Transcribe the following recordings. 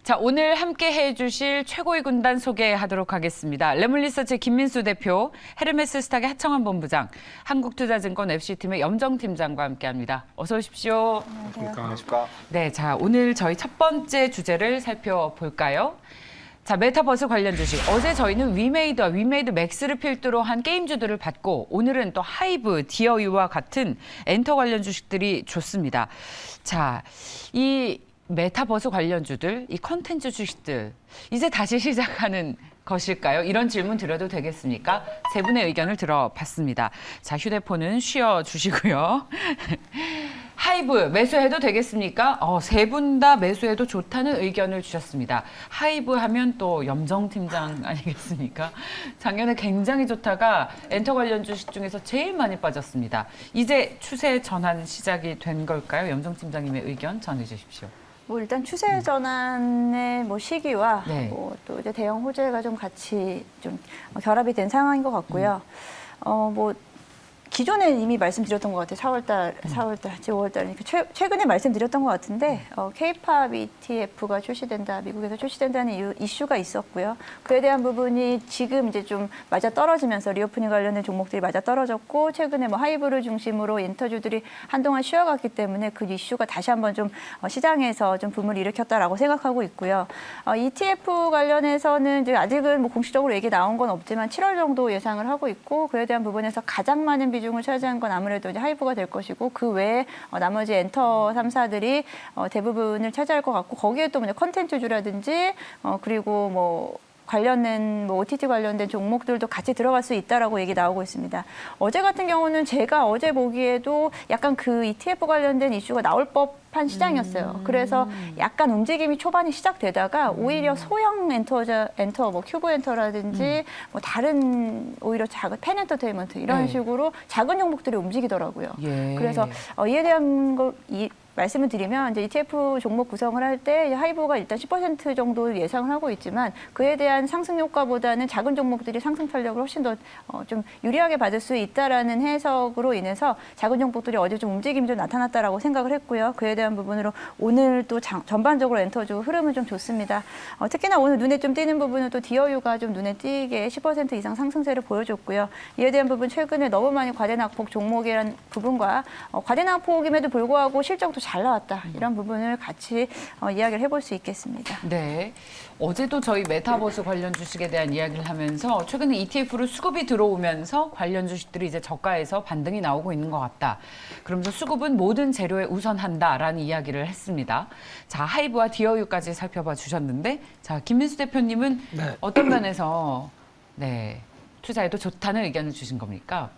자, 오늘 함께 해주실 최고의 군단 소개하도록 하겠습니다. 레몬리서치 김민수 대표, 헤르메스 스탁의 하청환 본부장, 한국투자증권 FC팀의 염정팀장과 함께합니다. 어서 오십시오. 안녕하십니까. 네, 자, 오늘 저희 첫 번째 주제를 살펴볼까요? 자, 메타버스 관련 주식. 어제 저희는 위메이드와 위메이드 맥스를 필두로 한 게임주들을 봤고, 오늘은 또 하이브, 디어유와 같은 엔터 관련 주식들이 좋습니다. 자, 이 메타버스 관련주들, 이 컨텐츠 주식들, 이제 다시 시작하는 것일까요? 이런 질문 드려도 되겠습니까? 세 분의 의견을 들어봤습니다. 자, 휴대폰은 쉬어주시고요. 하이브 매수해도 되겠습니까? 세 분 다 매수해도 좋다는 의견을 주셨습니다. 하이브 하면 또 염정팀장 아니겠습니까? 작년에 굉장히 좋다가 엔터 관련 주식 중에서 제일 많이 빠졌습니다. 이제 추세 전환 시작이 된 걸까요? 염정팀장님의 의견 전해 주십시오. 뭐 일단 추세 전환의 뭐 시기와 네. 또 이제 대형 호재가 좀 같이 좀 결합이 된 상황인 것 같고요. 뭐 기존에 이미 말씀드렸던 것 같아요. 4월달, 5월달. 최근에 말씀드렸던 것 같은데, K-팝 ETF가 출시된다, 미국에서 출시된다는 이슈가 있었고요. 그에 대한 부분이 지금 이제 좀 맞아 떨어지면서 리오프닝 관련된 종목들이 맞아 떨어졌고, 최근에 뭐 하이브를 중심으로 인터주들이 한동안 쉬어갔기 때문에 그 이슈가 다시 한번 좀 시장에서 좀 붐을 일으켰다라고 생각하고 있고요. ETF 관련해서는 이제 아직은 뭐 공식적으로 얘기 나온 건 없지만 7월 정도 예상을 하고 있고, 그에 대한 부분에서 가장 많은 비중을 차지한 건 아무래도 이제 하이브가 될 것이고, 그 외에 나머지 엔터 3사들이 대부분을 차지할 것 같고, 거기에 또 컨텐츠주라든지 그리고 뭐 관련된 뭐 OTT 관련된 종목들도 같이 들어갈 수 있다라고 얘기 나오고 있습니다. 어제 같은 경우는 제가 어제 보기에도 약간 그 ETF 관련된 이슈가 나올 법한 시장이었어요. 그래서 약간 움직임이 초반에 시작되다가 오히려 소형 엔터 뭐 큐브 엔터라든지 뭐 다른 오히려 작은 펜 엔터테인먼트 이런 식으로 작은 종목들이 움직이더라고요. 예. 그래서 이에 대한 말씀을 드리면 이제 ETF 종목 구성을 할 때 하이브가 일단 10% 정도 예상을 하고 있지만, 그에 대한 상승 효과보다는 작은 종목들이 상승 탄력을 훨씬 더 좀 유리하게 받을 수 있다라는 해석으로 인해서 작은 종목들이 어제 좀 움직임이 좀 나타났다라고 생각을 했고요. 그에 대한 부분으로 오늘 또 전반적으로 엔터주 흐름은 좀 좋습니다. 특히나 오늘 눈에 좀 띄는 부분은 또 디어유가 좀 눈에 띄게 10% 이상 상승세를 보여줬고요. 이에 대한 부분 최근에 너무 많이 과대낙폭 종목이라는 부분과 과대낙폭임에도 불구하고 실적도 잘 나왔다. 이런 부분을 같이 이야기를 해볼 수 있겠습니다. 네. 어제도 저희 메타버스 관련 주식에 대한 이야기를 하면서 최근에 ETF로 수급이 들어오면서 관련 주식들이 이제 저가에서 반등이 나오고 있는 것 같다. 그러면서 수급은 모든 재료에 우선한다라는 이야기를 했습니다. 자, 하이브와 디어유까지 살펴봐 주셨는데, 자, 김민수 대표님은 어떤 면에서 투자에도 좋다는 의견을 주신 겁니까?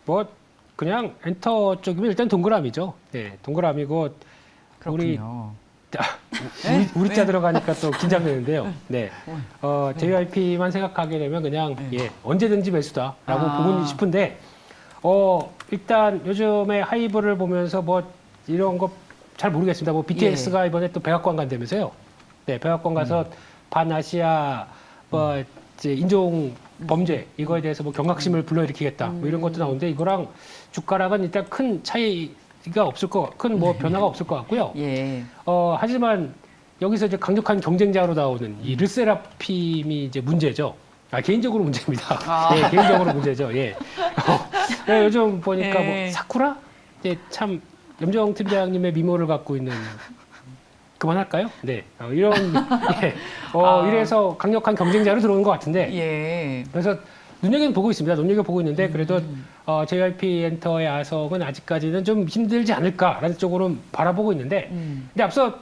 뭐 그냥 엔터 쪽이면 일단 동그라미죠. 네, 동그라미고 그렇군요. 우리 자 들어가니까 또 긴장되는데요. 네, JYP만 생각하게 되면 그냥 언제든지 매수다라고 보고 싶은데, 일단 요즘에 하이브를 보면서 뭐 이런 거 잘 모르겠습니다. 뭐 BTS가 이번에 또 백악관 간다면서요. 네, 백악관 가서 반아시아 뭐 이제 인종 범죄 이거에 대해서 뭐 경각심을 불러일으키겠다 뭐 이런 것도 나오는데, 이거랑 주가락은 일단 큰 차이가 없을 큰 뭐 변화가 없을 것 같고요. 예. 하지만 여기서 이제 강력한 경쟁자로 나오는 이 르세라핌이 이제 문제죠. 개인적으로 문제입니다. 네, 개인적으로 문제죠. 예. 네, 요즘 보니까 뭐 사쿠라? 예, 참 염정 팀장님의 미모를 갖고 있는, 그만할까요? 네. 이래서 강력한 경쟁자로 들어오는 것 같은데. 예. 그래서 눈여겨보고 있습니다. 눈여겨보고 있는데, 그래도 JYP 엔터의 아성은 아직까지는 좀 힘들지 않을까라는 쪽으로는 바라보고 있는데, 근데 앞서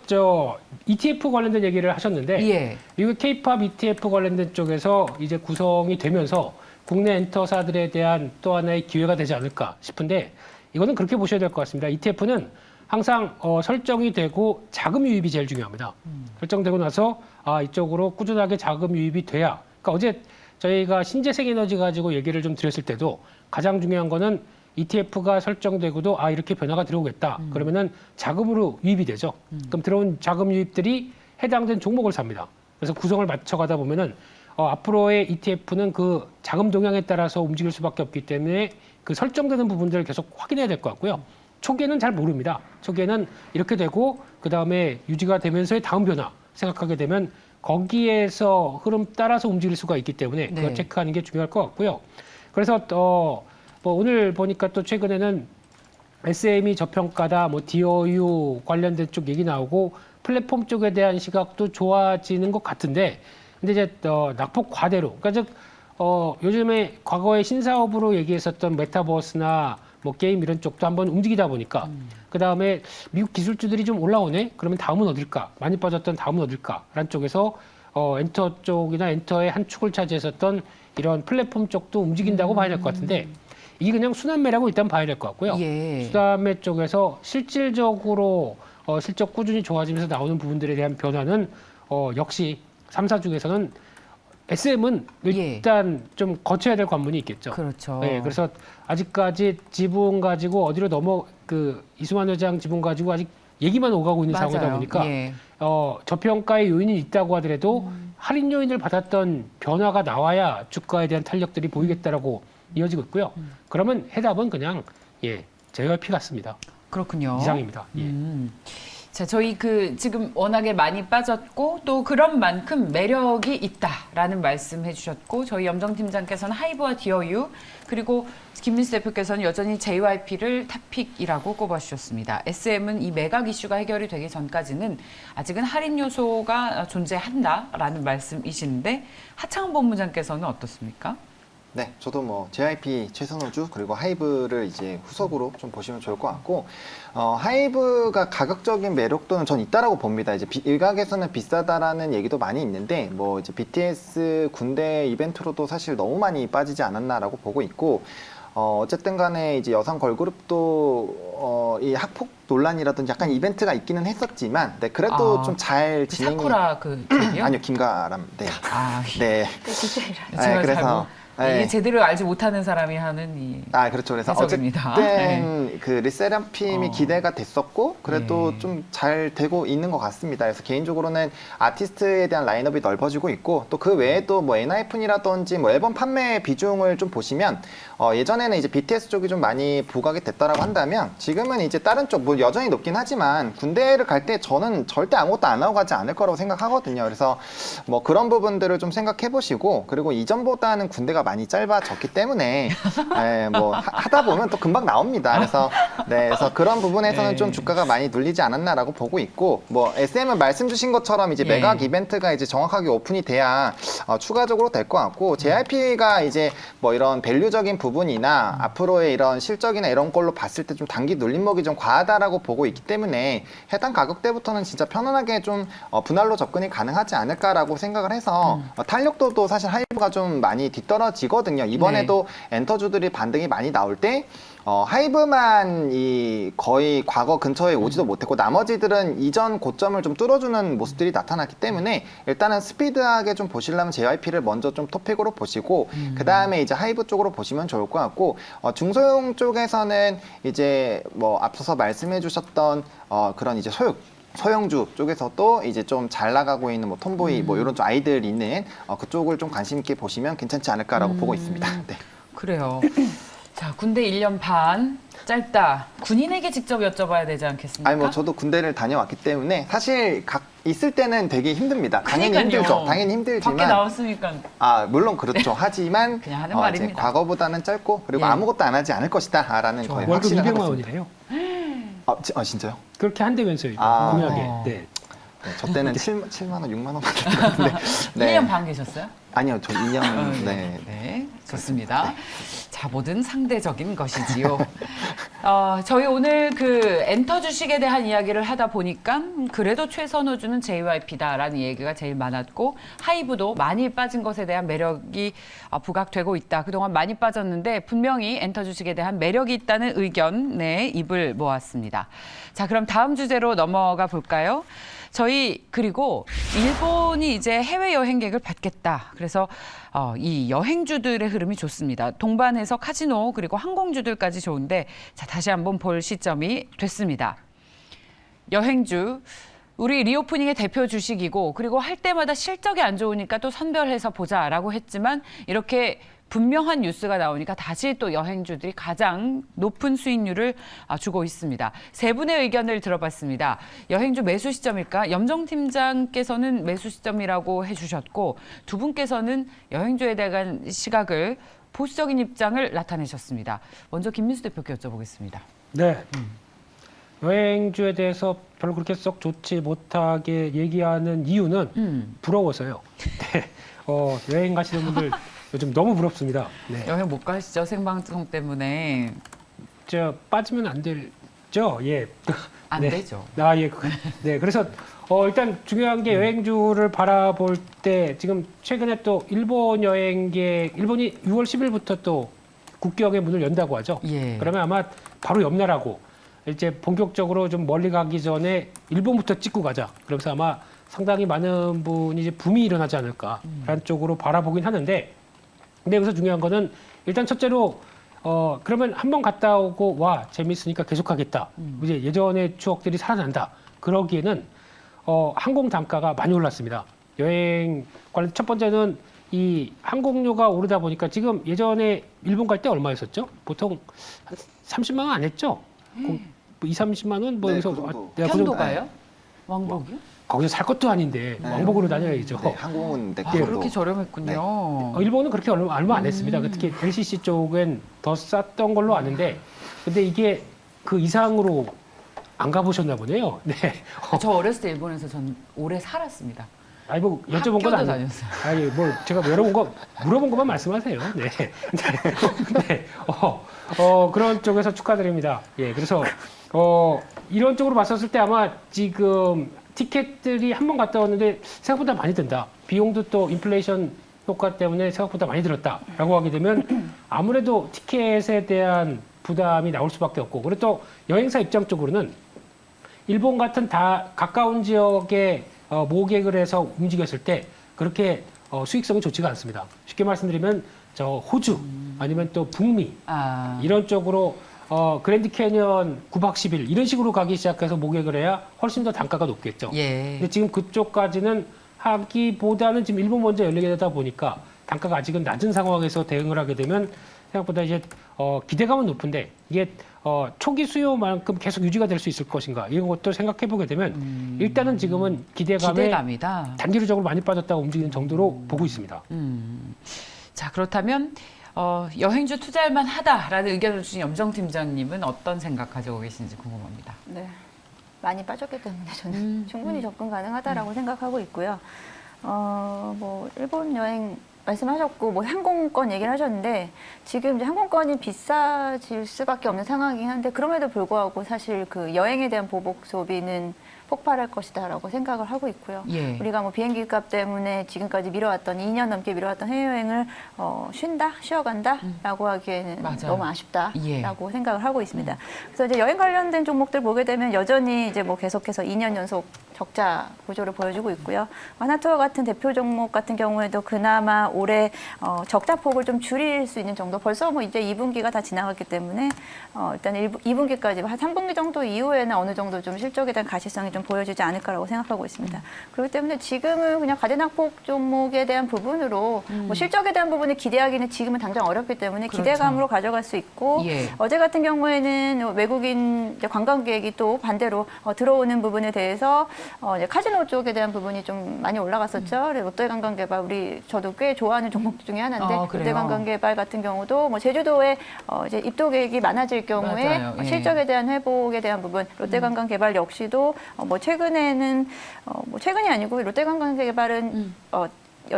ETF 관련된 얘기를 하셨는데, 미국 K-팝 ETF 관련된 쪽에서 이제 구성이 되면서 국내 엔터사들에 대한 또 하나의 기회가 되지 않을까 싶은데, 이거는 그렇게 보셔야 될 것 같습니다. ETF는 항상 설정이 되고 자금 유입이 제일 중요합니다. 설정되고 나서 이쪽으로 꾸준하게 자금 유입이 돼야. 그러니까 어제 저희가 신재생 에너지 가지고 얘기를 좀 드렸을 때도 가장 중요한 거는 ETF가 설정되고도 이렇게 변화가 들어오겠다. 그러면은 자금으로 유입이 되죠. 그럼 들어온 자금 유입들이 해당된 종목을 삽니다. 그래서 구성을 맞춰가다 보면은 앞으로의 ETF는 그 자금 동향에 따라서 움직일 수밖에 없기 때문에 그 설정되는 부분들을 계속 확인해야 될 것 같고요. 초기에는 잘 모릅니다. 초기에는 이렇게 되고 그다음에 유지가 되면서의 다음 변화, 생각하게 되면 거기에서 흐름 따라서 움직일 수가 있기 때문에 그거 네. 체크하는 게 중요할 것 같고요. 그래서 뭐 오늘 보니까 또 최근에는 SM이 저평가다, 뭐 DOU 관련된 쪽 얘기 나오고 플랫폼 쪽에 대한 시각도 좋아지는 것 같은데, 근데 이제 낙폭 과대로, 그러니까 즉 요즘에 과거에 신사업으로 얘기했었던 메타버스나 뭐 게임 이런 쪽도 한번 움직이다 보니까 그 다음에 미국 기술주들이 좀 올라오네. 그러면 다음은 어딜까? 많이 빠졌던 다음은 어딜까?라는 쪽에서 엔터 쪽이나 엔터의 한 축을 차지했었던 이런 플랫폼 쪽도 움직인다고 봐야 될 것 같은데, 이게 그냥 순환매라고 일단 봐야 될 것 같고요. 예. 순환매 쪽에서 실질적으로 실적 꾸준히 좋아지면서 나오는 부분들에 대한 변화는 역시 3사 중에서는 SM은 일단 좀 거쳐야 될 관문이 있겠죠. 그렇죠. 네, 그래서 아직까지 지분 가지고 어디로 이수만 회장 지분 가지고 아직 얘기만 오가고 있는 맞아요. 상황이다 보니까 예. 저평가의 요인이 있다고 하더라도 할인 요인을 받았던 변화가 나와야 주가에 대한 탄력들이 보이겠다라고 이어지고 있고요. 그러면 해답은 그냥 JYP 같습니다. 그렇군요. 이상입니다. 예. 자, 저희 지금 워낙에 많이 빠졌고 또 그런 만큼 매력이 있다라는 말씀해 주셨고, 저희 염정팀장께서는 하이브와 DOU, 그리고 김민수 대표께서는 여전히 JYP를 탑픽이라고 꼽아주셨습니다. SM은 이 매각 이슈가 해결이 되기 전까지는 아직은 할인 요소가 존재한다라는 말씀이시는데, 하창원 본부장께서는 어떻습니까? 네, 저도 뭐 JYP 최선호주 그리고 하이브를 이제 후속으로 좀 보시면 좋을 것 같고, 하이브가 가격적인 매력도는 전 있다라고 봅니다. 이제 일각에서는 비싸다라는 얘기도 많이 있는데, 뭐 이제 BTS 군대 이벤트로도 사실 너무 많이 빠지지 않았나라고 보고 있고, 어쨌든 간에 이제 여성 걸그룹도 이 학폭 논란이라든지 약간 이벤트가 있기는 했었지만, 네, 그래도 좀 잘 진행이. 사쿠라 기억이요? 아니요, 김가람. 네. 아, 네. 디테일하네. 제가 그래서. 이게 네. 제대로 알지 못하는 사람이 하는 이 그렇죠. 그래서 해석입니다. 어쨌든 그 르세라핌이 기대가 됐었고, 그래도 예. 좀 잘 되고 있는 것 같습니다. 그래서 개인적으로는 아티스트에 대한 라인업이 넓어지고 있고, 또 그 외에도 뭐 엔하이픈이라든지 뭐 앨범 판매 비중을 좀 보시면, 예전에는 이제 BTS 쪽이 좀 많이 부각이 됐다라고 한다면, 지금은 이제 다른 쪽 뭐 여전히 높긴 하지만 군대를 갈 때 저는 절대 아무것도 안 하고 가지 않을 거라고 생각하거든요. 그래서 뭐 그런 부분들을 좀 생각해 보시고, 그리고 이전보다는 군대가 많이 짧아졌기 때문에 뭐 하다 보면 또 금방 나옵니다. 그래서 그래서 그런 부분에서는 좀 주가가 많이 눌리지 않았나라고 보고 있고, 뭐 SM은 말씀 주신 것처럼 이제 매각 이벤트가 이제 정확하게 오픈이 돼야 추가적으로 될 것 같고, JYP가 이제 뭐 이런 밸류적인 부분이나 앞으로의 이런 실적이나 이런 걸로 봤을 때 좀 단기 눌림목이 좀 과하다라고 보고 있기 때문에 해당 가격대부터는 진짜 편안하게 좀 분할로 접근이 가능하지 않을까라고 생각을 해서 탄력도도 사실 하이브가 좀 많이 뒤떨어지거든요. 이번에도 엔터주들이 반등이 많이 나올 때 하이브만 거의 과거 근처에 오지도 못했고, 나머지들은 이전 고점을 좀 뚫어주는 모습들이 나타났기 때문에 일단은 스피드하게 좀 보시려면 JYP를 먼저 좀 토픽으로 보시고, 그 다음에 이제 하이브 쪽으로 보시면 좋을 것 같고, 중소형 쪽에서는 이제 뭐 앞서서 말씀해 주셨던 그런 이제 소형주 쪽에서도 이제 좀 잘 나가고 있는 뭐 톰보이 뭐 이런 좀 아이들 있는 그쪽을 좀 관심 있게 보시면 괜찮지 않을까라고 보고 있습니다. 네. 그래요. 자, 군대 1년 반 짧다. 군인에게 직접 여쭤봐야 되지 않겠습니까? 아니 뭐 저도 군대를 다녀왔기 때문에 사실 있을 때는 되게 힘듭니다. 당연히 그러니까요. 힘들죠. 당연히 힘들지만 밖에 나왔으니까 물론 그렇죠. 하지만 그냥 하는 이제 말입니다. 과거보다는 짧고, 그리고 예. 아무것도 안 하지 않을 것이다라는 거의 월급 확신을 200만 하고 있습니다. 원이래요. 진짜요? 그렇게 한다면서요. 아. 공약에. 네. 네, 저 때는 7만 원, 6만 원 받을 것 같은데. 1년 반 계셨어요? 아니요, 저 2년. 네. 네, 좋습니다. 자, 뭐든 상대적인 것이지요. 저희 오늘 엔터 주식에 대한 이야기를 하다 보니까 그래도 최선호주는 JYP다라는 얘기가 제일 많았고, 하이브도 많이 빠진 것에 대한 매력이 부각되고 있다. 그동안 많이 빠졌는데 분명히 엔터 주식에 대한 매력이 있다는 의견에 입을 모았습니다. 자, 그럼 다음 주제로 넘어가 볼까요? 그리고 일본이 이제 해외여행객을 받겠다. 그래서 이 여행주들의 흐름이 좋습니다. 동반해서 카지노 그리고 항공주들까지 좋은데, 자, 다시 한번 볼 시점이 됐습니다. 여행주, 우리 리오프닝의 대표 주식이고 그리고 할 때마다 실적이 안 좋으니까 또 선별해서 보자라고 했지만 이렇게 분명한 뉴스가 나오니까 다시 또 여행주들이 가장 높은 수익률을 주고 있습니다. 세 분의 의견을 들어봤습니다. 여행주 매수 시점일까? 염정 팀장께서는 매수 시점이라고 해주셨고 두 분께서는 여행주에 대한 시각을 보수적인 입장을 나타내셨습니다. 먼저 김민수 대표께 여쭤보겠습니다. 네. 여행주에 대해서 별로 그렇게 썩 좋지 못하게 얘기하는 이유는 부러워서요. 네. 여행 가시는 분들 요즘 너무 부럽습니다. 네. 여행 못 가시죠? 생방송 때문에. 빠지면 안 되죠? 예. 안 네. 되죠. 예. 네. 그래서 일단 중요한 게 여행주를 바라볼 때 지금 최근에 또 일본이 6월 10일부터 또 국경의 문을 연다고 하죠. 예. 그러면 아마 바로 옆 나라고 이제 본격적으로 좀 멀리 가기 전에 일본부터 찍고 가자. 그러면서 아마 상당히 많은 분이 이제 붐이 일어나지 않을까라는 쪽으로 바라보긴 하는데, 근데 여기서 중요한 거는 일단 첫째로 그러면 한번 갔다 오고 와 재밌으니까 계속하겠다. 이제 예전의 추억들이 살아난다. 그러기에는 항공 단가가 많이 올랐습니다. 여행 관련 첫 번째는 이 항공료가 오르다 보니까 지금 예전에 일본 갈 때 얼마였었죠? 보통 한 30만 원 안 했죠? 2, 30만 원? 뭐 네, 여기서 그 정도. 편도가요? 왕복이요? 거기서 살 것도 아닌데 네. 왕복으로 다녀야죠. 네, 항공은 네, 아, 그 정도. 그렇게 저렴했군요. 일본은 그렇게 얼마 안 했습니다. 특히 LCC 쪽은 더 쌌던 걸로 아는데, 근데 이게 그 이상으로 안 가보셨나 보네요. 네. 저 어렸을 때 일본에서 전 오래 살았습니다. 아니 뭐 여쭤본 건 학교도 아니에요. 다녔어요. 아니 뭐 제가 물어본 것만 말씀하세요. 네. 네. 그런 쪽에서 축하드립니다. 예. 그래서 이런 쪽으로 봤었을 때 아마 지금 티켓들이 한 번 갔다 왔는데 생각보다 많이 든다. 비용도 또 인플레이션 효과 때문에 생각보다 많이 들었다라고 하게 되면 아무래도 티켓에 대한 부담이 나올 수밖에 없고, 그리고 또 여행사 입장 쪽으로는 일본 같은 다 가까운 지역에 모객을 해서 움직였을 때 그렇게 수익성이 좋지가 않습니다. 쉽게 말씀드리면 저 호주 아니면 또 북미 이런 쪽으로 그랜드 캐니언 9박 10일 이런 식으로 가기 시작해서 모객을 해야 훨씬 더 단가가 높겠죠. 예. 근데 지금 그쪽까지는 하기보다는 지금 일본 먼저 열리게 되다 보니까 단가가 아직은 낮은 상황에서 대응을 하게 되면 생각보다 이제 기대감은 높은데 이게 초기 수요만큼 계속 유지가 될 수 있을 것인가 이런 것도 생각해 보게 되면 일단은 지금은 기대감이다. 단기적으로 많이 빠졌다가 움직이는 정도로 보고 있습니다. 자, 그렇다면 여행주 투자할 만하다라는 의견을 주신 염정 팀장님은 어떤 생각 가지고 계신지 궁금합니다. 네. 많이 빠졌기 때문에 저는 충분히 접근 가능하다라고 생각하고 있고요. 뭐 일본 여행 말씀하셨고 뭐 항공권 얘기를 하셨는데 지금 이제 항공권이 비싸질 수밖에 없는 상황이긴 한데 그럼에도 불구하고 사실 그 여행에 대한 보복 소비는 폭발할 것이다라고 생각을 하고 있고요. 예. 우리가 뭐 비행기 값 때문에 지금까지 미뤄왔던 2년 넘게 미뤄왔던 해외여행을 쉬어간다라고 하기에는 맞아요. 너무 아쉽다라고 예. 생각을 하고 있습니다. 그래서 이제 여행 관련된 종목들 보게 되면 여전히 이제 뭐 계속해서 2년 연속 적자 구조를 보여주고 있고요. 하나투어 같은 대표 종목 같은 경우에도 그나마 올해 적자 폭을 좀 줄일 수 있는 정도. 벌써 뭐 이제 2분기가 다 지나갔기 때문에 일단 2분기까지 한 3분기 정도 이후에는 어느 정도 좀 실적에 대한 가시성이 좀 보여지지 않을까라고 생각하고 있습니다. 그렇기 때문에 지금은 그냥 가대낙폭 종목에 대한 부분으로 뭐 실적에 대한 부분을 기대하기는 지금은 당장 어렵기 때문에 그렇죠. 기대감으로 가져갈 수 있고 예. 어제 같은 경우에는 외국인 이제 관광객이 또 반대로 들어오는 부분에 대해서 이제 카지노 쪽에 대한 부분이 좀 많이 올라갔었죠. 롯데관광개발 저도 꽤 좋아하는 종목 중에 하나인데 그래요? 롯데관광개발 같은 경우도 뭐 제주도에 이제 입도 계획이 많아질 경우에 맞아요. 예. 실적에 대한 회복에 대한 부분 롯데관광개발 역시도 뭐 최근에는 뭐 최근이 아니고 롯데관광개발은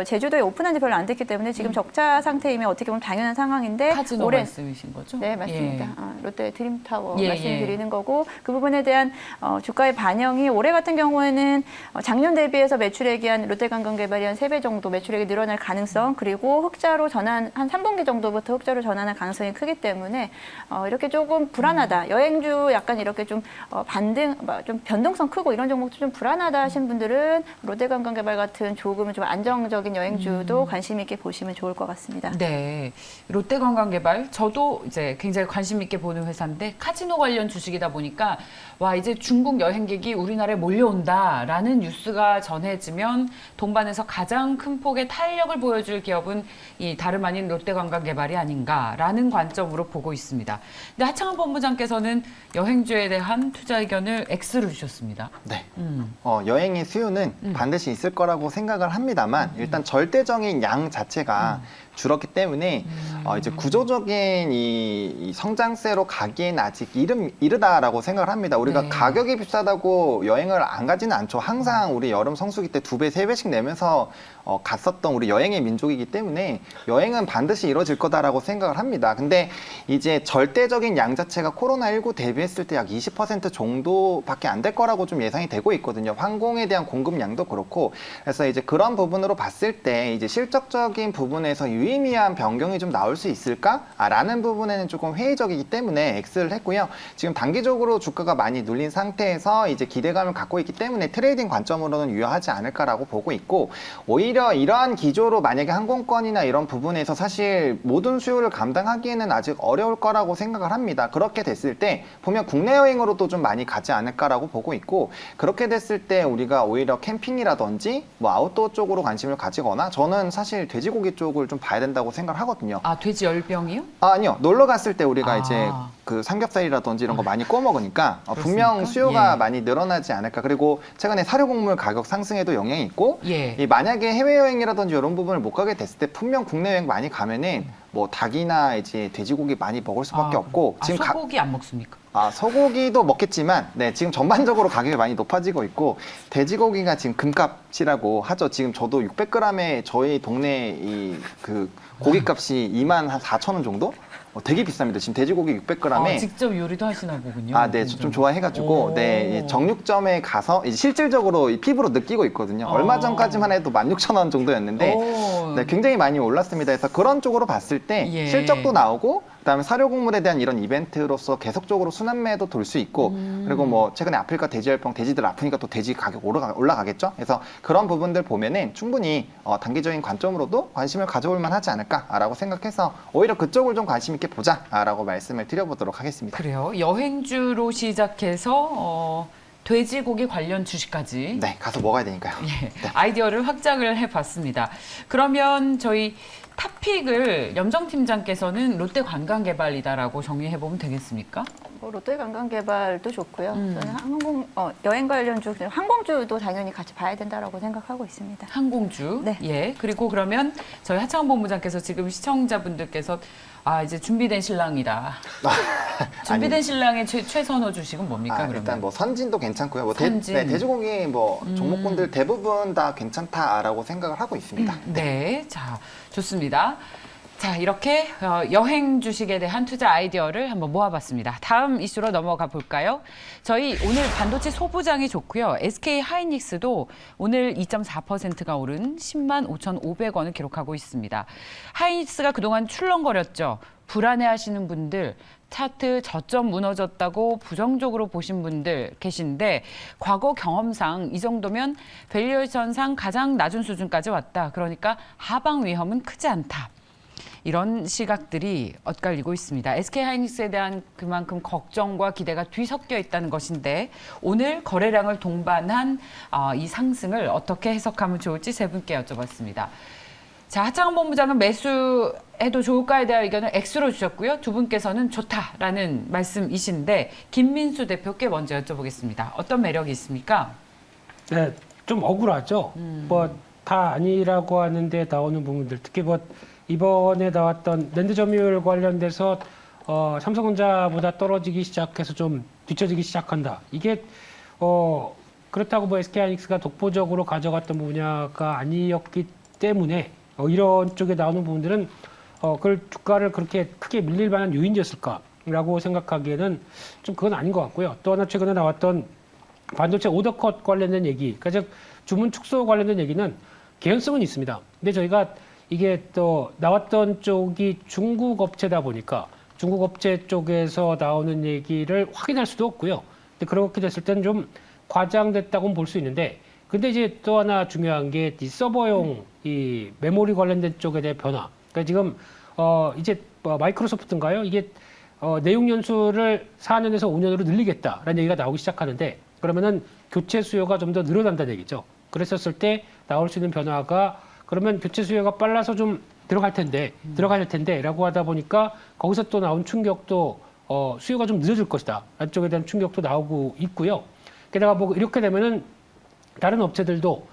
제주도에 오픈한 지 별로 안 됐기 때문에 지금 적자 상태이면 어떻게 보면 당연한 상황인데 카지노 올해 말씀이신 거죠? 네, 맞습니다. 예. 롯데 드림타워 예, 말씀드리는 거고 그 부분에 대한 주가의 반영이 올해 같은 경우에는 작년 대비해서 매출액이 한 롯데관광개발이 한 3배 정도 매출액이 늘어날 가능성 그리고 흑자로 한 3분기 정도부터 흑자로 전환할 가능성이 크기 때문에 이렇게 조금 불안하다. 여행주 약간 이렇게 좀 좀 변동성 크고 이런 종목도 좀 불안하다 하신 분들은 롯데관광개발 같은 조금은 좀 안정적 전략적인 여행주도 관심 있게 보시면 좋을 것 같습니다. 네. 롯데관광개발 저도 이제 굉장히 관심 있게 보는 회사인데 카지노 관련 주식이다 보니까 와 이제 중국 여행객이 우리나라에 몰려온다라는 뉴스가 전해지면 동반해서 가장 큰 폭의 탄력을 보여줄 기업은 이 다름 아닌 롯데관광개발이 아닌가라는 관점으로 보고 있습니다. 근데 하창원 본부장께서는 여행주에 대한 투자 의견을 X로 주셨습니다. 네. 여행의 수요는 반드시 있을 거라고 생각을 합니다만 일단 절대적인 양 자체가 줄었기 때문에 이제 구조적인 이 성장세로 가기엔 아직 이르다라고 생각을 합니다. 우리가 네. 가격이 비싸다고 여행을 안 가지는 않죠. 항상 우리 여름 성수기 때 2배, 3배씩 내면서 갔었던 우리 여행의 민족이기 때문에 여행은 반드시 이루어질 거다라고 생각을 합니다. 근데 이제 절대적인 양 자체가 코로나19 대비했을 때 약 20% 정도밖에 안 될 거라고 좀 예상이 되고 있거든요. 항공에 대한 공급량도 그렇고. 그래서 이제 그런 부분으로 봤을 때 이제 실적적인 부분에서 유의미한 변경이 좀 나올 수 있을까라는 부분에는 조금 회의적이기 때문에 X를 했고요. 지금 단기적으로 주가가 많이 눌린 상태에서 이제 기대감을 갖고 있기 때문에 트레이딩 관점으로는 유효하지 않을까라고 보고 있고 오히려 이러한 기조로 만약에 항공권이나 이런 부분에서 사실 모든 수요를 감당하기에는 아직 어려울 거라고 생각을 합니다. 그렇게 됐을 때 보면 국내 여행으로도 좀 많이 가지 않을까라고 보고 있고 그렇게 됐을 때 우리가 오히려 캠핑이라든지 뭐 아웃도어 쪽으로 관심을 가지거나 저는 사실 돼지고기 쪽을 좀 봐야 된다고 생각을 하거든요. 아 돼지 열병이요? 아니요. 놀러 갔을 때 우리가 아. 이제 그 삼겹살이라든지 이런 거 많이 구워 먹으니까 분명 수요가 예. 많이 늘어나지 않을까. 그리고 최근에 사료곡물 가격 상승에도 영향이 있고 예. 이 만약에 해외여행이라든지 이런 부분을 못 가게 됐을 때 분명 국내 여행 많이 가면은 뭐 닭이나 이제 돼지고기 많이 먹을 수밖에 없고 지금 지금 소고기 안 먹습니까? 소고기도 먹겠지만 네 지금 전반적으로 가격이 많이 높아지고 있고 돼지고기가 지금 금값이라고 하죠. 지금 저도 600g에 저희 동네 이 그 고기값이 24,000원 정도? 되게 비쌉니다. 지금 돼지고기 600g에 직접 요리도 하시나 보군요. 네, 좀 좋아해가지고 오. 네, 이 정육점에 가서 이제 실질적으로 이 피부로 느끼고 있거든요. 얼마 전까지만 해도 16,000원 정도였는데 오. 네, 굉장히 많이 올랐습니다. 그래서 그런 쪽으로 봤을 때 예. 실적도 나오고 그다음에 사료곡물에 대한 이런 이벤트로서 계속적으로 순환매도 돌 수 있고 그리고 뭐 최근에 아프리카 돼지열병 돼지들 아프니까 또 돼지 가격 올라가겠죠. 그래서 그런 부분들 보면은 충분히 단기적인 관점으로도 관심을 가져올 만하지 않을까라고 생각해서 오히려 그쪽을 좀 관심 있게 보자라고 말씀을 드려보도록 하겠습니다. 그래요. 여행주로 시작해서 돼지고기 관련 주식까지 네, 가서 먹어야 되니까요. 예, 아이디어를 확장을 해봤습니다. 그러면 저희 탑픽을 염정 팀장께서는 롯데관광개발이다라고 정리해보면 되겠습니까? 뭐 롯데관광개발도 좋고요. 저는 여행 관련주, 항공주도 당연히 같이 봐야 된다라고 생각하고 있습니다. 항공주. 네. 예. 그리고 그러면 저희 하창원 본부장께서 지금 시청자분들께서 이제 준비된 신랑이다. 준비된 신랑의 최선호 주식은 뭡니까? 그러면? 일단 뭐 선진도 괜찮고요. 뭐 선진. 돼지고기 뭐 종목군들 대부분 다 괜찮다라고 생각을 하고 있습니다. 네, 자 좋습니다. 자 이렇게 여행 주식에 대한 투자 아이디어를 한번 모아봤습니다. 다음 이슈로 넘어가 볼까요? 저희 오늘 반도체 소부장이 좋고요. SK 하이닉스도 오늘 2.4%가 오른 10만 5,500원을 기록하고 있습니다. 하이닉스가 그동안 출렁거렸죠. 불안해하시는 분들, 차트 저점 무너졌다고 부정적으로 보신 분들 계신데 과거 경험상 이 정도면 밸류에이션상 가장 낮은 수준까지 왔다. 그러니까 하방 위험은 크지 않다. 이런 시각들이 엇갈리고 있습니다. SK하이닉스에 대한 그만큼 걱정과 기대가 뒤섞여 있다는 것인데 오늘 거래량을 동반한 이 상승을 어떻게 해석하면 좋을지 세 분께 여쭤봤습니다. 자, 하창원 본부장은 매수해도 좋을까에 대한 의견을 X로 주셨고요. 두 분께서는 좋다라는 말씀이신데 김민수 대표께 먼저 여쭤보겠습니다. 어떤 매력이 있습니까? 네, 좀 억울하죠. 뭐 다 아니라고 하는데 나오는 부분들, 특히 뭐 이번에 나왔던 랜드 점유율 관련돼서 삼성전자보다 떨어지기 시작해서 좀 뒤처지기 시작한다. 이게 그렇다고 뭐 SK하이닉스가 독보적으로 가져갔던 분야가 아니었기 때문에 이런 쪽에 나오는 부분들은 그걸 주가를 그렇게 크게 밀릴 만한 요인이었을까라고 생각하기에는 좀 그건 아닌 것 같고요. 또 하나 최근에 나왔던 반도체 오더컷 관련된 얘기, 그러니까 즉 주문 축소 관련된 얘기는 개연성은 있습니다. 근데 저희가 이게 또 나왔던 쪽이 중국 업체다 보니까 중국 업체 쪽에서 나오는 얘기를 확인할 수도 없고요. 근데 그렇게 됐을 때는 좀 과장됐다고는 볼 수 있는데 근데 이제 또 하나 중요한 게 이 서버용 이 메모리 관련된 쪽에 대한 변화. 그러니까 지금 이제 마이크로소프트인가요? 이게 내용 연수를 4년에서 5년으로 늘리겠다라는 얘기가 나오기 시작하는데 그러면은 교체 수요가 좀 더 늘어난다는 얘기죠. 그랬었을 때 나올 수 있는 변화가 그러면 교체 수요가 빨라서 좀 들어갈 텐데라고 하다 보니까 거기서 또 나온 충격도 수요가 좀 늦어질 것이다. 라는 쪽에 대한 충격도 나오고 있고요. 게다가 뭐 이렇게 되면은 다른 업체들도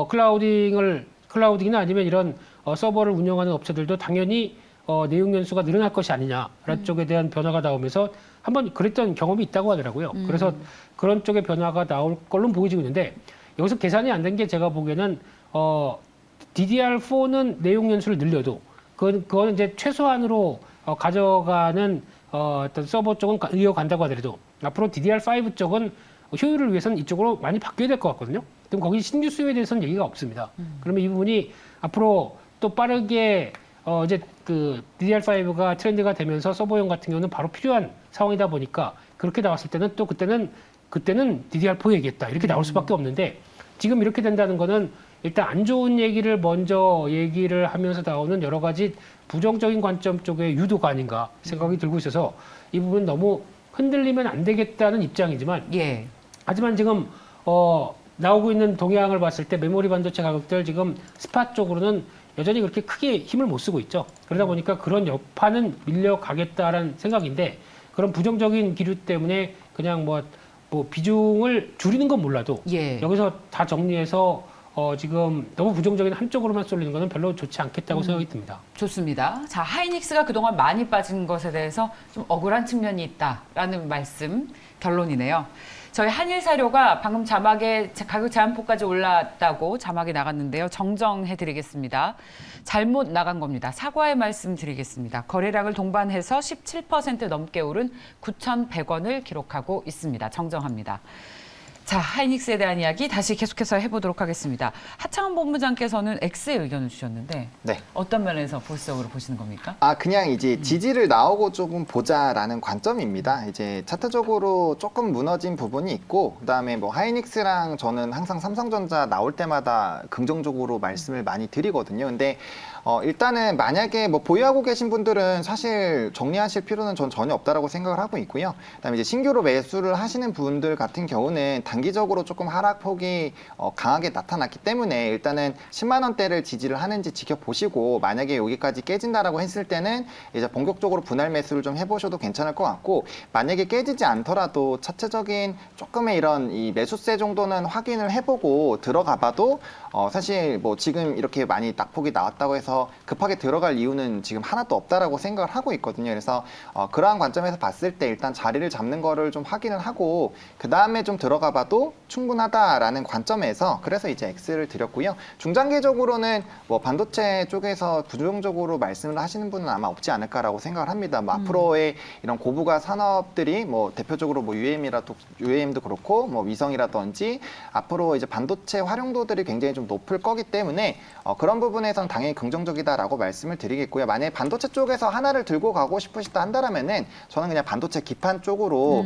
클라우딩이나 아니면 이런 서버를 운영하는 업체들도 당연히 내용 연수가 늘어날 것이 아니냐라는 쪽에 대한 변화가 나오면서 한번 그랬던 경험이 있다고 하더라고요. 그래서 그런 쪽의 변화가 나올 걸로 보이지고 있는데 여기서 계산이 안 된 게 제가 보기에는 DDR4는 내용 연수를 늘려도 그거는 이제 최소한으로 가져가는 어떤 서버 쪽은 이어간다고 하더라도 앞으로 DDR5 쪽은 효율을 위해서는 이쪽으로 많이 바뀌어야 될 것 같거든요. 그럼 거기 신규 수요에 대해서는 얘기가 없습니다. 그러면 이 부분이 앞으로 또 빠르게 이제 그 DDR5가 트렌드가 되면서 서버용 같은 경우는 바로 필요한 상황이다 보니까 그렇게 나왔을 때는 또 그때는 DDR4 얘기했다 이렇게 나올 수밖에 없는데 지금 이렇게 된다는 거는 일단 안 좋은 얘기를 먼저 얘기를 하면서 나오는 여러 가지 부정적인 관점 쪽의 유도가 아닌가 생각이 들고 있어서 이 부분 너무 흔들리면 안 되겠다는 입장이지만 예. 하지만 지금 나오고 있는 동향을 봤을 때 메모리 반도체 가격들 지금 스팟 쪽으로는 여전히 그렇게 크게 힘을 못 쓰고 있죠. 그러다 보니까 그런 여파는 밀려가겠다라는 생각인데 그런 부정적인 기류 때문에 그냥 뭐 비중을 줄이는 건 몰라도 예. 여기서 다 정리해서 지금 너무 부정적인 한쪽으로만 쏠리는 거는 별로 좋지 않겠다고 생각이 듭니다. 좋습니다. 자, 하이닉스가 그동안 많이 빠진 것에 대해서 좀 억울한 측면이 있다라는 말씀 결론이네요. 저희 한일사료가 방금 자막에 가격 제한폭까지 올랐다고 자막이 나갔는데요. 정정해드리겠습니다. 잘못 나간 겁니다. 사과의 말씀 드리겠습니다. 거래량을 동반해서 17% 넘게 오른 9,100원을 기록하고 있습니다. 정정합니다. 자, 하이닉스에 대한 이야기 다시 계속해서 해보도록 하겠습니다. 하창원 본부장께서는 X의 의견을 주셨는데 네. 어떤 면에서 보수적으로 보시는 겁니까? 그냥 이제 지지를 나오고 조금 보자라는 관점입니다. 이제 차트적으로 조금 무너진 부분이 있고, 그다음에 뭐 하이닉스랑 저는 항상 삼성전자 나올 때마다 긍정적으로 말씀을 많이 드리거든요. 근데 일단은 만약에 뭐 보유하고 계신 분들은 사실 정리하실 필요는 전 전혀 없다라고 생각을 하고 있고요. 그다음에 이제 신규로 매수를 하시는 분들 같은 경우는 단기적으로 조금 하락폭이 강하게 나타났기 때문에 일단은 10만 원대를 지지를 하는지 지켜보시고 만약에 여기까지 깨진다라고 했을 때는 이제 본격적으로 분할 매수를 좀 해보셔도 괜찮을 것 같고 만약에 깨지지 않더라도 차트적인 조금의 이런 이 매수세 정도는 확인을 해보고 들어가봐도 사실 뭐 지금 이렇게 많이 낙폭이 나왔다고 해서 급하게 들어갈 이유는 지금 하나도 없다라고 생각을 하고 있거든요. 그래서 그러한 관점에서 봤을 때 일단 자리를 잡는 거를 좀 확인을 하고 그 다음에 좀 들어가봐도 충분하다라는 관점에서 그래서 이제 X를 드렸고요. 중장기적으로는 뭐 반도체 쪽에서 부정적으로 말씀을 하시는 분은 아마 없지 않을까라고 생각을 합니다. 뭐 앞으로의 이런 고부가 산업들이 뭐 대표적으로 뭐 UAM도 그렇고 뭐 위성이라든지 앞으로 이제 반도체 활용도들이 굉장히 좀 높을 거기 때문에 그런 부분에선 당연히 긍정적이다라고 말씀을 드리겠고요. 만약에 반도체 쪽에서 하나를 들고 가고 싶으시다 한다면은 저는 그냥 반도체 기판 쪽으로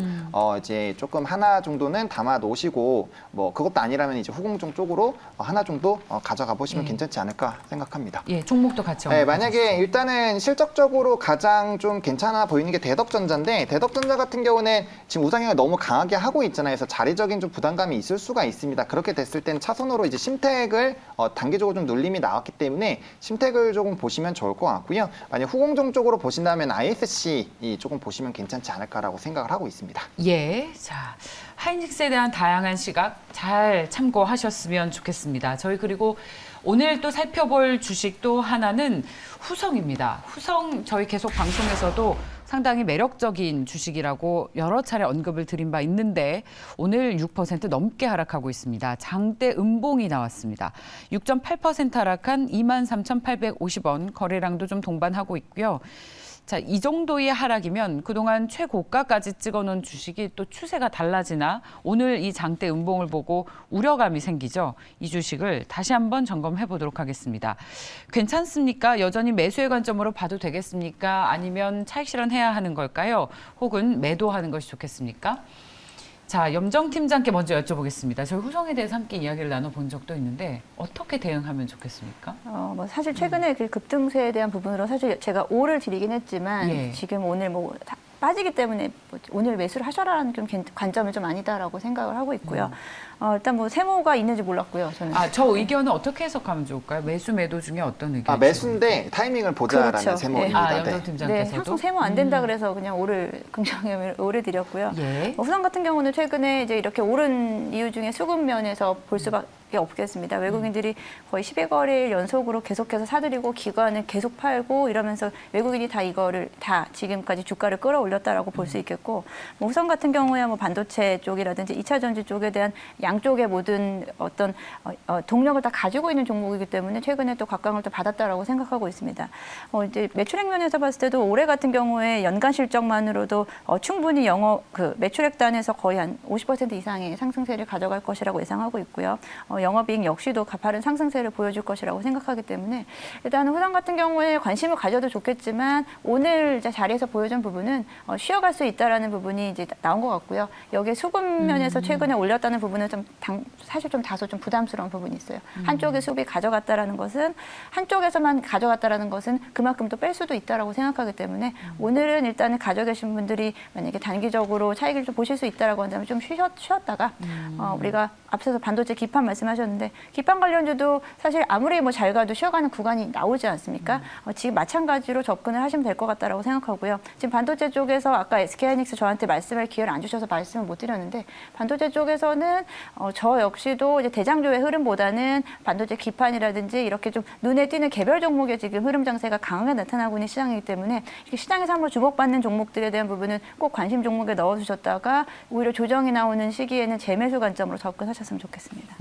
이제 조금 하나 정도는 담아 놓으시고 뭐 그것도 아니라면 이제 후공정 쪽으로 하나 정도 가져가 보시면 괜찮지 않을까 생각합니다. 예, 종목도 같이 네, 만약에 일단은 실적적으로 가장 좀 괜찮아 보이는 게 대덕전자인데 대덕전자 같은 경우는 지금 우상향을 너무 강하게 하고 있잖아요. 그래서 자리적인 좀 부담감이 있을 수가 있습니다. 그렇게 됐을 때는 차선으로 이제 심택을 단기적으로 좀 눌림이 나왔기 때문에 심택을 조금 보시면 좋을 것 같고요. 만약 후공정 쪽으로 보신다면 ISC 조금 보시면 괜찮지 않을까라고 생각을 하고 있습니다. 예, 자 하이닉스에 대한 다양한 시각 잘 참고하셨으면 좋겠습니다. 저희 그리고 오늘 또 살펴볼 주식도 하나는 후성입니다. 후성 저희 계속 방송에서도 상당히 매력적인 주식이라고 여러 차례 언급을 드린 바 있는데 오늘 6% 넘게 하락하고 있습니다. 장대 음봉이 나왔습니다. 6.8% 하락한 23,850원 거래량도 좀 동반하고 있고요. 자, 이 정도의 하락이면 그동안 최고가까지 찍어놓은 주식이 또 추세가 달라지나 오늘 이 장대 음봉을 보고 우려감이 생기죠. 이 주식을 다시 한번 점검해 보도록 하겠습니다. 괜찮습니까? 여전히 매수의 관점으로 봐도 되겠습니까? 아니면 차익 실현해야 하는 걸까요? 혹은 매도하는 것이 좋겠습니까? 자, 염정 팀장께 먼저 여쭤보겠습니다. 저희 후성에 대해서 함께 이야기를 나눠본 적도 있는데 어떻게 대응하면 좋겠습니까? 뭐 사실 최근에 그 급등세에 대한 부분으로 사실 제가 5를 드리긴 했지만 예. 지금 오늘 뭐 빠지기 때문에 뭐 오늘 매수를 하셔라라는 좀 관점은 좀 아니다라고 생각을 하고 있고요. 일단 뭐 세모가 있는지 몰랐고요. 저는. 저 의견은 어떻게 해석하면 좋을까요? 매수 매도 중에 어떤 의견이 매수인데 타이밍을 보자라는 그렇죠. 세모입니다. 염정 네, 팀장께서도 항상 세모 안 된다 그래서 그냥 5를 긍정을 5를 드렸고요. 예. 후성 같은 경우는 최근에 이제 이렇게 오른 이유 중에 수급 면에서 볼 수밖에 없겠습니다. 외국인들이 거의 10여거래일 연속으로 계속해서 사들이고 기관은 계속 팔고 이러면서 외국인이 다 이거를 다 지금까지 주가를 끌어올렸다라고 볼 수 있겠고, 뭐 후성 같은 경우야 뭐 반도체 쪽이라든지 2차 전지 쪽에 대한 양쪽의 모든 어떤 동력을 다 가지고 있는 종목이기 때문에 최근에 또 각광을 또 받았다라고 생각하고 있습니다. 이제 매출액 면에서 봤을 때도 올해 같은 경우에 연간 실적만으로도 충분히 매출액 단에서 거의 한 50% 이상의 상승세를 가져갈 것이라고 예상하고 있고요. 영업이익 역시도 가파른 상승세를 보여줄 것이라고 생각하기 때문에 일단 후성 같은 경우에 관심을 가져도 좋겠지만 오늘 이제 자리에서 보여준 부분은 쉬어갈 수 있다라는 부분이 이제 나온 것 같고요. 여기에 수급 면에서 최근에 올렸다는 부분은 사실 좀 다소 좀 부담스러운 부분이 있어요. 한쪽의 수급이 가져갔다라는 것은 한쪽에서만 가져갔다라는 것은 그만큼 또 뺄 수도 있다라고 생각하기 때문에 오늘은 일단은 가져 계신 분들이 만약에 단기적으로 차익을 좀 보실 수 있다라고 한다면 좀 쉬었다가 우리가 앞서서 반도체 기판 말씀하셨는데 기판 관련주도 사실 아무리 뭐 잘 가도 쉬어가는 구간이 나오지 않습니까? 지금 마찬가지로 접근을 하시면 될 것 같다라고 생각하고요. 지금 반도체 쪽에서 아까 SK하이닉스 저한테 말씀할 기회를 안 주셔서 말씀을 못 드렸는데 반도체 쪽에서는 저 역시도 이제 대장주의 흐름보다는 반도체 기판이라든지 이렇게 좀 눈에 띄는 개별 종목의 지금 흐름 장세가 강하게 나타나고 있는 시장이기 때문에 이렇게 시장에서 한번 주목받는 종목들에 대한 부분은 꼭 관심 종목에 넣어주셨다가 오히려 조정이 나오는 시기에는 재매수 관점으로 접근하셨으면 좋겠습니다.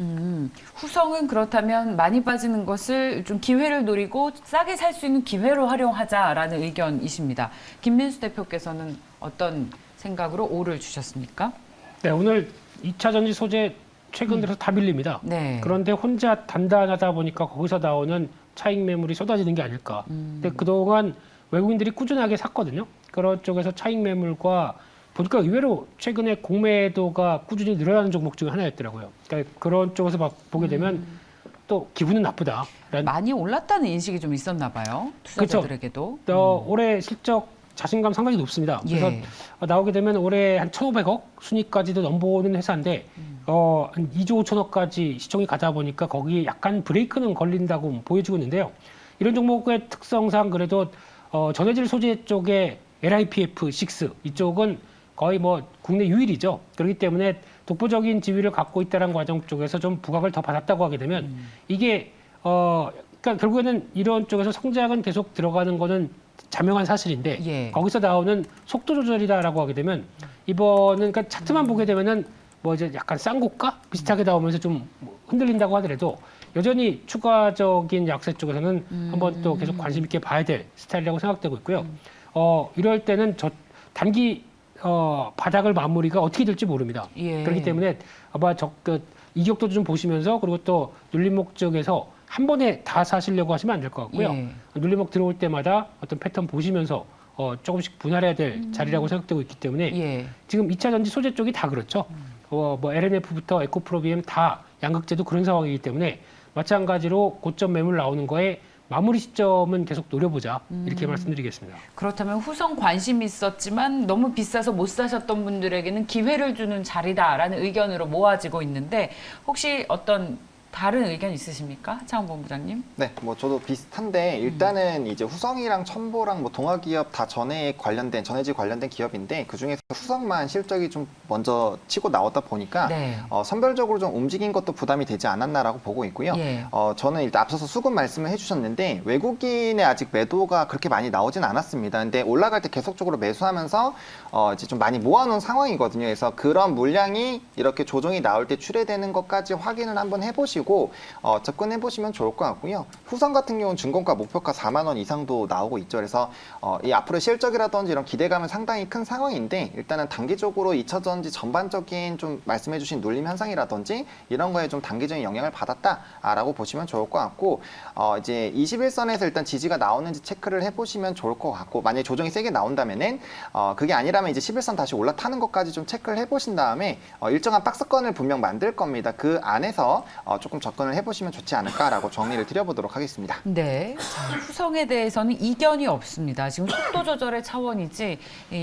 후성은 그렇다면 많이 빠지는 것을 좀 기회를 노리고 싸게 살 수 있는 기회로 활용하자라는 의견이십니다. 김민수 대표께서는 어떤 생각으로 5를 주셨습니까? 네, 오늘 2차 전지 소재 최근 들어서 다 밀립니다. 네. 그런데 혼자 단단하다 보니까 거기서 나오는 차익 매물이 쏟아지는 게 아닐까. 근데 그동안 외국인들이 꾸준하게 샀거든요. 그런 쪽에서 차익 매물과 보니까 의외로 최근에 공매도가 꾸준히 늘어나는 종목 중에 하나였더라고요. 그러니까 그런 쪽에서 보게 되면 또 기분은 나쁘다. 많이 올랐다는 인식이 좀 있었나 봐요. 투자자들에게도. 올해 실적 자신감 상당히 높습니다. 그래서 예. 나오게 되면 올해 한 1,500억 순위까지도 넘보는 회사인데 한 2조 5천억까지 시총이 가다 보니까 거기에 약간 브레이크는 걸린다고 보여지고 있는데요. 이런 종목의 특성상 그래도 전해질 소재 쪽에 LIPF6 이쪽은 거의 뭐 국내 유일이죠. 그렇기 때문에 독보적인 지위를 갖고 있다는 과정 쪽에서 좀 부각을 더 받았다고 하게 되면 이게 그러니까 결국에는 이런 쪽에서 성장은 계속 들어가는 거는 자명한 사실인데 예. 거기서 나오는 속도 조절이다라고 하게 되면 이번은 그러니까 차트만 보게 되면은 뭐 이제 약간 쌍고가 비슷하게 나오면서 좀 흔들린다고 하더라도 여전히 추가적인 약세 쪽에서는 한번 또 계속 관심 있게 봐야 될 스타일이라고 생각되고 있고요. 이럴 때는 단기 바닥을 마무리가 어떻게 될지 모릅니다. 예. 그렇기 때문에 아마 이격도 좀 보시면서 그리고 또 눌림목 쪽에서 한 번에 다 사시려고 하시면 안 될 것 같고요. 예. 눌림목 들어올 때마다 어떤 패턴 보시면서 조금씩 분할해야 될 자리라고 생각되고 있기 때문에 예. 지금 2차 전지 소재 쪽이 다 그렇죠. 뭐 LNF부터 에코프로비엠 다 양극재도 그런 상황이기 때문에 마찬가지로 고점 매물 나오는 거에 마무리 시점은 계속 노려보자 이렇게 말씀드리겠습니다. 그렇다면 후성 관심이 있었지만 너무 비싸서 못 사셨던 분들에게는 기회를 주는 자리다라는 의견으로 모아지고 있는데 혹시 어떤 다른 의견 있으십니까? 차원 본부장님? 네, 뭐 저도 비슷한데 일단은 이제 후성이랑 첨보랑 뭐 동아기업 다 전해질 관련된 기업인데 그 중에서 후성만 실적이 좀 먼저 치고 나왔다 보니까 네. 선별적으로 좀 움직인 것도 부담이 되지 않았나라고 보고 있고요. 예. 저는 일단 앞서서 수급 말씀을 해주셨는데 외국인의 아직 매도가 그렇게 많이 나오진 않았습니다. 근데 올라갈 때 계속적으로 매수하면서 이제 좀 많이 모아놓은 상황이거든요. 그래서 그런 물량이 이렇게 조정이 나올 때 출회되는 것까지 확인을 한번 해보시고. 해보시고 접근해 보시면 좋을 것 같고요. 후성 같은 경우는 중공가 목표가 4만 원 이상도 나오고 있죠. 그래서 이 앞으로 실적이라든지 이런 기대감은 상당히 큰 상황인데 일단은 단기적으로 2차전지 전반적인 좀 말씀해주신 눌림 현상이라든지 이런 거에 좀 단기적인 영향을 받았다라고 보시면 좋을 것 같고 이제 21선에서 일단 지지가 나오는지 체크를 해보시면 좋을 것 같고 만약에 조정이 세게 나온다면은 그게 아니라면 이제 11선 다시 올라타는 것까지 좀 체크를 해보신 다음에 일정한 박스권을 분명 만들 겁니다. 그 안에서 조금 접근을 해보시면 좋지 않을까라고 정리를 드려보도록 하겠습니다. 네. 자, 후성에 대해서는 이견이 없습니다. 지금 속도 조절의 차원이지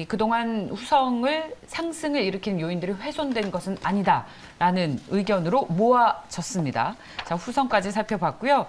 그동안 후성을 상승을 일으키는 요인들이 훼손된 것은 아니다라는 의견으로 모아졌습니다. 자, 후성까지 살펴봤고요.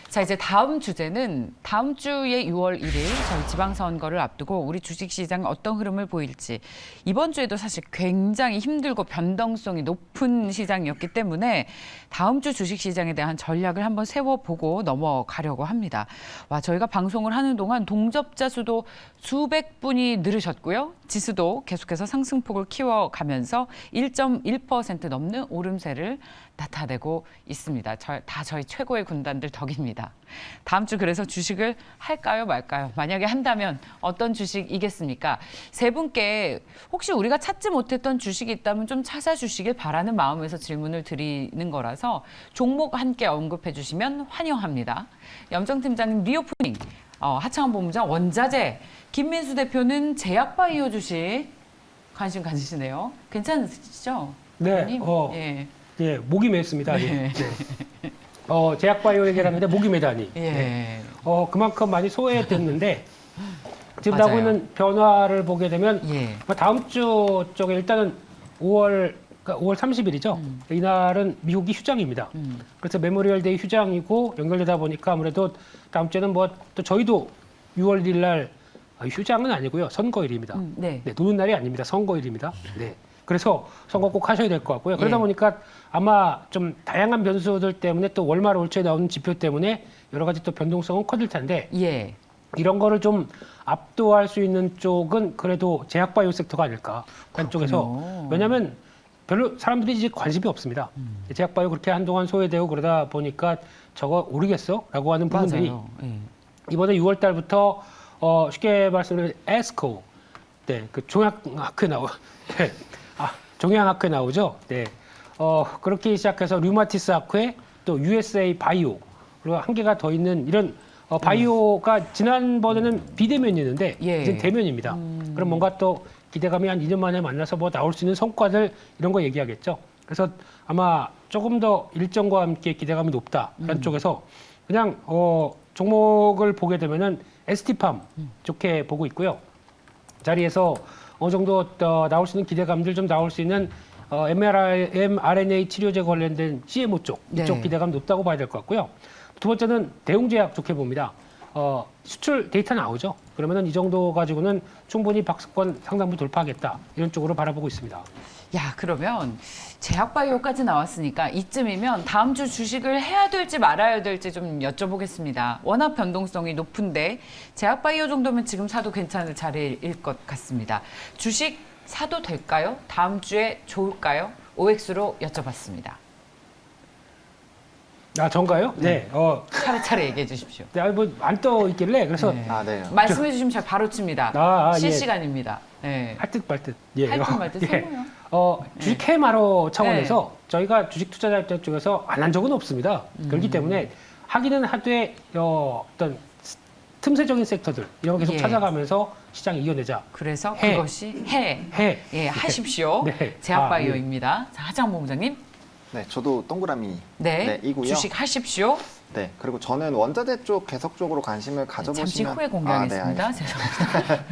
자, 이제 다음 주제는 다음 주에 6월 1일 저희 지방선거를 앞두고 우리 주식시장 어떤 흐름을 보일지 이번 주에도 사실 굉장히 힘들고 변동성이 높은 시장이었기 때문에 다음 주 주식시장에 대한 전략을 한번 세워보고 넘어가려고 합니다. 와, 저희가 방송을 하는 동안 동접자 수도 수백 분이 늘으셨고요. 지수도 계속해서 상승폭을 키워가면서 1.1% 넘는 오름세를 나타내고 있습니다. 다 저희 최고의 군단들 덕입니다. 다음 주 그래서 주식을 할까요 말까요? 만약에 한다면 어떤 주식이겠습니까? 세 분께 혹시 우리가 찾지 못했던 주식이 있다면 좀 찾아주시길 바라는 마음에서 질문을 드리는 거라서 종목 함께 언급해 주시면 환영합니다. 염정팀장님 리오프닝, 하창원 본부장 원자재, 김민수 대표는 제약바이오 주식 관심 가지시네요. 괜찮으시죠? 네, 대표님? 예. 예, 목이 맸습니다. 네. 네. 제약바이오 얘기를 하는데 목이 매다니. 예. 네. 그만큼 많이 소외됐는데 지금 맞아요. 나오고 있는 변화를 보게 되면 예. 다음 주 쪽에 일단은 5월 30일이죠. 이날은 미국이 휴장입니다. 그래서 메모리얼 데이 휴장이고 연결되다 보니까 아무래도 다음 주에는 뭐 또 저희도 6월 1일 날 휴장은 아니고요. 선거일입니다. 네. 네, 노는 날이 아닙니다. 선거일입니다. 네. 그래서 선거 꼭 하셔야 될 것 같고요. 그러다 예. 보니까 아마 좀 다양한 변수들 때문에 또 월말 올 초에 나오는 지표 때문에 여러 가지 또 변동성은 커질 텐데 예. 이런 거를 좀 압도할 수 있는 쪽은 그래도 제약바이오 섹터가 아닐까 그런 쪽에서 왜냐하면 별로 사람들이 이제 관심이 없습니다. 제약바이오 그렇게 한동안 소외되고 그러다 보니까 저거 오르겠어?라고 하는 부분들이 맞아요. 예. 이번에 6월 달부터 쉽게 말씀드리면 에스코 네, 그 종양학회 네. 종양학회 나오죠. 네. 그렇게 시작해서 류마티스 학회, 또 USA 바이오, 그리고 한 개가 더 있는 이런 바이오가 지난번에는 비대면이었는데 예. 이제 대면입니다. 그럼 뭔가 또 기대감이 한 2년 만에 만나서 뭐 나올 수 있는 성과들 이런 거 얘기하겠죠. 그래서 아마 조금 더 일정과 함께 기대감이 높다라는 쪽에서 그냥 종목을 보게 되면은 ST팜 좋게 보고 있고요. 자리에서 어느 정도 나올 수 있는 기대감들 좀 나올 수 있는 mRNA 치료제 관련된 CMO 쪽 이쪽 네. 기대감 높다고 봐야 될 것 같고요. 두 번째는 대웅제약 좋게 봅니다. 수출 데이터 나오죠. 그러면은 이 정도 가지고는 충분히 박스권 상당부 돌파하겠다 이런 쪽으로 바라보고 있습니다. 야, 그러면 제약바이오까지 나왔으니까 이쯤이면 다음 주 주식을 해야 될지 말아야 될지 좀 여쭤보겠습니다. 워낙 변동성이 높은데 제약바이오 정도면 지금 사도 괜찮을 자리일 것 같습니다. 주식 사도 될까요? 다음 주에 좋을까요? OX로 여쭤봤습니다. 전가요? 네. 차례차례 얘기해 주십시오. 네, 뭐안 떠 있길래 그래서 네. 네. 말씀해 주시면 제가 바로 칩니다. 예. 실시간입니다. 네. 할 듯 말 듯. 예. 할 듯 말 듯 예. 성우요. 주식 캐마로 차원에서 저희가 주식 투자자 입장 쪽에서 안 한 적은 없습니다. 그렇기 때문에 하기는 하되 어떤 틈새적인 섹터들 이런 거 계속 예. 찾아가면서 시장 이겨내자. 그래서 해. 그것이 해. 하십시오. 네. 제약바이오입니다. 자, 하창 본부장님. 네, 저도 동그라미 네. 이고요. 주식 하십시오. 네, 그리고 저는 원자재 쪽 계속적으로 관심을 잠시 가져보시면 후에 공개하겠습니다. 죄송합니다.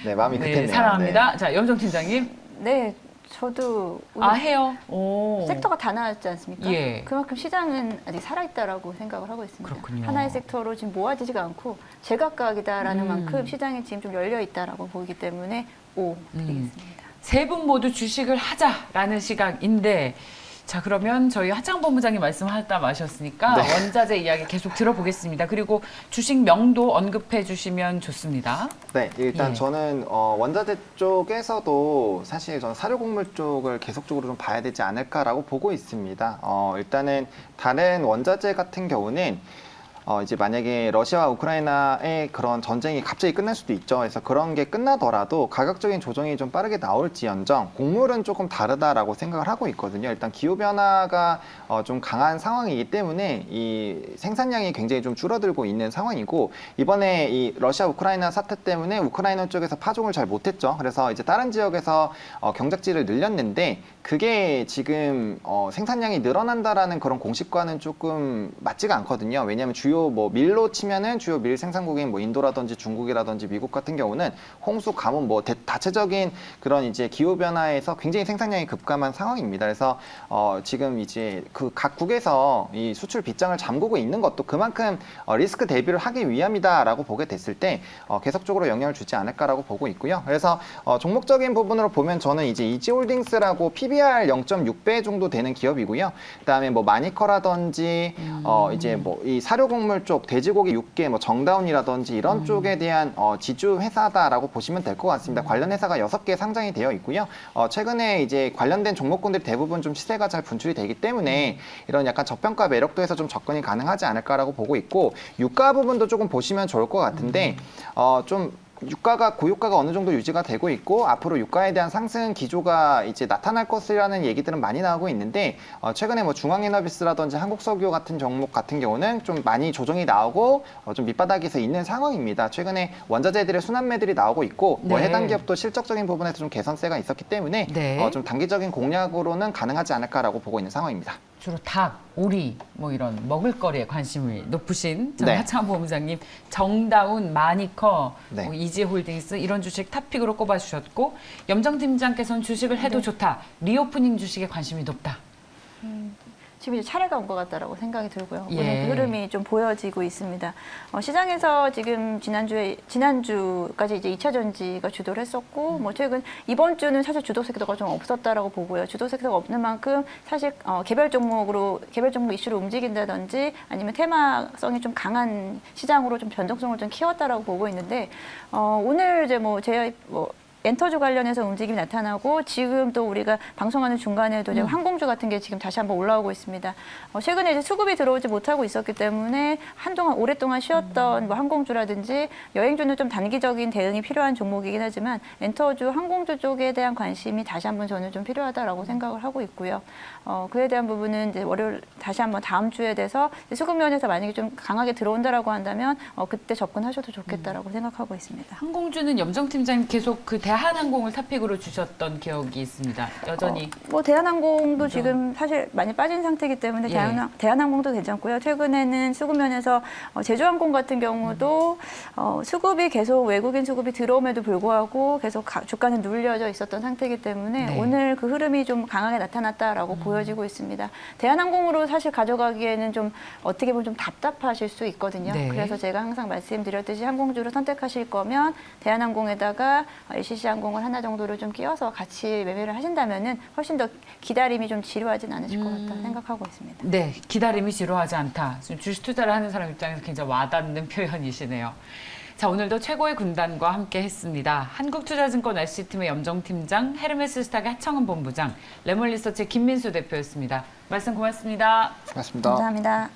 네, 마음이 네, 급했네요. 사랑합니다. 자, 염정 팀장님. 네, 저도 해요. 오. 섹터가 다 나왔지 않습니까? 예. 그만큼 시장은 아직 살아있다라고 생각을 하고 있습니다. 그렇군요. 하나의 섹터로 지금 모아지지가 않고 제각각이다라는 음. 만큼 시장이 지금 좀 열려 있다라고 보기 때문에 O 드리겠습니다. 세 분 모두 주식을 하자라는 시각인데 자, 그러면 저희 하창 본부장님 말씀하다 마셨으니까 네. 원자재 이야기 계속 들어보겠습니다. 그리고 주식명도 언급해 주시면 좋습니다. 네, 일단 예. 저는 원자재 쪽에서도 사실 저는 사료곡물 쪽을 계속적으로 좀 봐야 되지 않을까라고 보고 있습니다. 일단은 다른 원자재 같은 경우는 이제 만약에 러시아와 우크라이나의 그런 전쟁이 갑자기 끝날 수도 있죠. 그래서 그런 게 끝나더라도 가격적인 조정이 좀 빠르게 나올지언정 곡물은 조금 다르다라고 생각을 하고 있거든요. 일단 기후 변화가 좀 강한 상황이기 때문에 이 생산량이 굉장히 좀 줄어들고 있는 상황이고 이번에 이 러시아 우크라이나 사태 때문에 우크라이나 쪽에서 파종을 잘 못했죠. 그래서 이제 다른 지역에서 경작지를 늘렸는데 그게 지금 생산량이 늘어난다라는 그런 공식과는 조금 맞지가 않거든요. 왜냐하면 주요 뭐 밀로 치면은 주요 밀 생산국인 뭐 인도라든지 중국이라든지 미국 같은 경우는 홍수, 가뭄 뭐 다체적인 그런 이제 기후 변화에서 굉장히 생산량이 급감한 상황입니다. 그래서 지금 이제 그 각국에서 이 수출 빗장을 잠그고 있는 것도 그만큼 리스크 대비를 하기 위함이다라고 보게 됐을 때 계속적으로 영향을 주지 않을까라고 보고 있고요. 그래서 종목적인 부분으로 보면 저는 이제 이지홀딩스라고 PBR 0.6배 정도 되는 기업이고요. 그다음에 뭐 마니커라든지 이제 뭐 이 사료곡물 쪽 돼지고기 육개 뭐 정다운이라든지 이런 쪽에 대한 지주 회사다라고 보시면 될 것 같습니다. 관련 회사가 6개 상장이 되어 있고요. 최근에 이제 관련된 종목군들이 대부분 좀 시세가 잘 분출이 되기 때문에 이런 약간 저평가 매력도에서 좀 접근이 가능하지 않을까라고 보고 있고 유가 부분도 조금 보시면 좋을 것 같은데 좀 고유가가 어느 정도 유지가 되고 있고 앞으로 유가에 대한 상승 기조가 이제 나타날 것이라는 얘기들은 많이 나오고 있는데 최근에 뭐 중앙에너비스라든지 한국석유 같은 종목 같은 경우는 좀 많이 조정이 나오고 좀 밑바닥에서 있는 상황입니다. 최근에 원자재들의 순환매들이 나오고 있고 뭐 네. 해당 기업도 실적적인 부분에서 좀 개선세가 있었기 때문에 네. 좀 단기적인 공략으로는 가능하지 않을까라고 보고 있는 상황입니다. 주로 닭, 오리 뭐 이런 먹을거리에 관심이 높으신 저희 네. 하창 본부장님 정다운, 마니커, 네. 뭐 이지홀딩스 이런 주식 탑픽으로 꼽아주셨고 염정팀장께서는 주식을 해도 좋다. 리오프닝 주식에 관심이 높다. 지금 이제 차례가 온 것 같다라고 생각이 들고요. 예. 오늘 그 흐름이 좀 보여지고 있습니다. 시장에서 지금 지난주까지 이제 2차 전지가 주도를 했었고, 뭐 최근 이번 주는 사실 주도 섹터가 좀 없었다라고 보고요. 주도 섹터가 없는 만큼 사실 개별 종목 이슈로 움직인다든지 아니면 테마성이 좀 강한 시장으로 좀 변동성을 좀 키웠다라고 보고 있는데 오늘 이제 엔터주 관련해서 움직임이 나타나고 지금 또 우리가 방송하는 중간에도 이제 항공주 같은 게 지금 다시 한번 올라오고 있습니다. 최근에 이제 수급이 들어오지 못하고 있었기 때문에 오랫동안 쉬었던 뭐 항공주라든지 여행주는 좀 단기적인 대응이 필요한 종목이긴 하지만 엔터주, 항공주 쪽에 대한 관심이 다시 한번 저는 좀 필요하다라고 생각을 하고 있고요. 그에 대한 부분은 이제 월요일 다시 한번 다음 주에 돼서 수급 면에서 만약에 좀 강하게 들어온다라고 한다면 그때 접근하셔도 좋겠다라고 생각하고 있습니다. 항공주는 염정팀장님 계속 그 대한항공을 탑픽으로 주셨던 기억이 있습니다. 여전히 대한항공도 지금 사실 많이 빠진 상태이기 때문에 예. 대한항공도 괜찮고요. 최근에는 수급 면에서 제주항공 같은 경우도 수급이 계속 외국인 수급이 들어옴에도 불구하고 계속 주가는 눌려져 있었던 상태이기 때문에 네. 오늘 그 흐름이 좀 강하게 나타났다라고 보여지고 있습니다. 대한항공으로 사실 가져가기에는 좀 어떻게 보면 좀 답답하실 수 있거든요. 네. 그래서 제가 항상 말씀드렸듯이 항공주를 선택하실 거면 대한항공에다가 LCC항공을 하나 정도를 좀 끼워서 같이 매매를 하신다면은 훨씬 더 기다림이 좀 지루하진 않으실 것 같다 생각하고 있습니다. 네, 기다림이 지루하지 않다. 지금 주식 투자를 하는 사람 입장에서 굉장히 와닿는 표현이시네요. 자, 오늘도 최고의 군단과 함께 했습니다. 한국투자증권 LC팀의 염정팀장, 헤르메스 스탁의 하창은 본부장, 레몬리서치의 김민수 대표였습니다. 말씀 고맙습니다. 고맙습니다. 감사합니다.